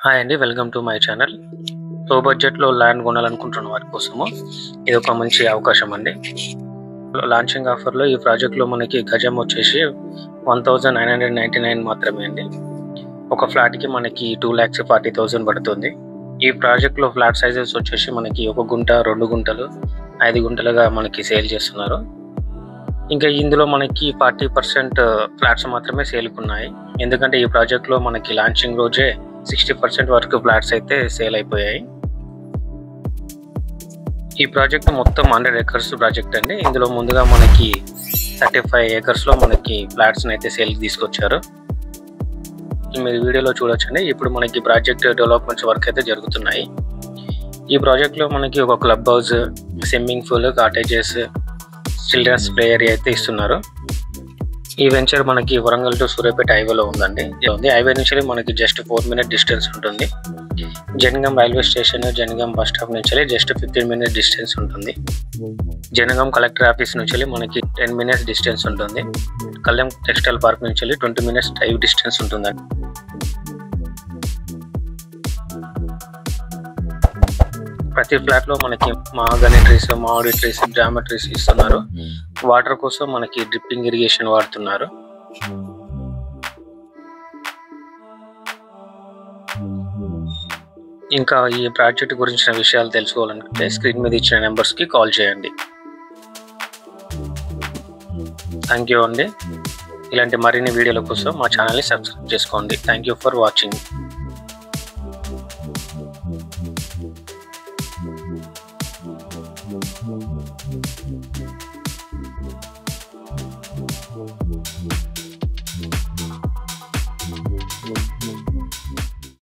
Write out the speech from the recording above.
Hi అండి, welcome to my channel. లో బడ్జెట్లో ల్యాండ్ కొనాలనుకుంటున్న వారి కోసము ఇది ఒక మంచి అవకాశం అండి. లాంచింగ్ ఆఫర్లో ఈ ప్రాజెక్ట్లో మనకి గజం వచ్చేసి 1999 మాత్రమే అండి. ఒక ఫ్లాట్కి మనకి 2,40,000 పడుతుంది. ఈ ప్రాజెక్ట్లో ఫ్లాట్ సైజెస్ వచ్చేసి మనకి 1 గుంట, 2 గుంటలు, 5 గుంటలుగా మనకి సేల్ చేస్తున్నారు. ఇంకా ఇందులో మనకి 40% ఫ్లాట్స్ మాత్రమే సేల్కున్నాయి. ఎందుకంటే ఈ ప్రాజెక్ట్లో మనకి లాంచింగ్ రోజే 60% వరకు ఫ్లాట్స్ అయితే సేల్ అయిపోయాయి. ఈ ప్రాజెక్ట్ మొత్తం 100 acres ప్రాజెక్ట్ అండి. ఇందులో ముందుగా మనకి 35 acres లో మనకి ఫ్లాట్స్ అయితే సేల్ తీసుకొచ్చారు. మీరు వీడియోలో చూడొచ్చండి. ఇప్పుడు మనకి ప్రాజెక్ట్ డెవలప్మెంట్స్ వర్క్ అయితే జరుగుతున్నాయి. ఈ ప్రాజెక్ట్ లో మనకి ఒక club house, swimming pool, cottages, children's play area అయితే ఇస్తున్నారు. ఈ వెంచర్ మనకి వరంగల్ టు సూర్యాపేట హైవేలో ఉందండి. హైవే నుంచి మనకి జస్ట్ 4 minute డిస్టెన్స్ ఉంటుంది. Jangaon railway station, Jangaon bus stop నుంచి జస్ట్ 15 minute డిస్టెన్స్ ఉంటుంది. జనగాం కలెక్టర్ ఆఫీస్ నుంచి మనకి 10 minutes డిస్టెన్స్ ఉంటుంది. కళ్యాణ్ టెక్స్టైల్ పార్క్ నుంచి 20 minutes డ్రైవ్ డిస్టెన్స్ ఉంటుందండి. ప్రతి ఫ్లాట్ లో మనకి మహాగని ట్రీస్, మామిడి ట్రీస్, జామ ట్రీస్ ఇస్తున్నారు. వాటర్ కోసం మనకి డ్రిప్పింగ్ ఇరిగేషన్ వాడుతున్నారు. ఇంకా ఈ ప్రాజెక్ట్ గురించిన విషయాలు తెలుసుకోవాలంటే స్క్రీన్ మీద ఇచ్చిన నెంబర్స్ కి కాల్ చేయండి. థ్యాంక్ యూ అండి. ఇలాంటి మరిన్ని వీడియోల కోసం మా ఛానల్ని సబ్స్క్రైబ్ చేసుకోండి. Thank you for watching.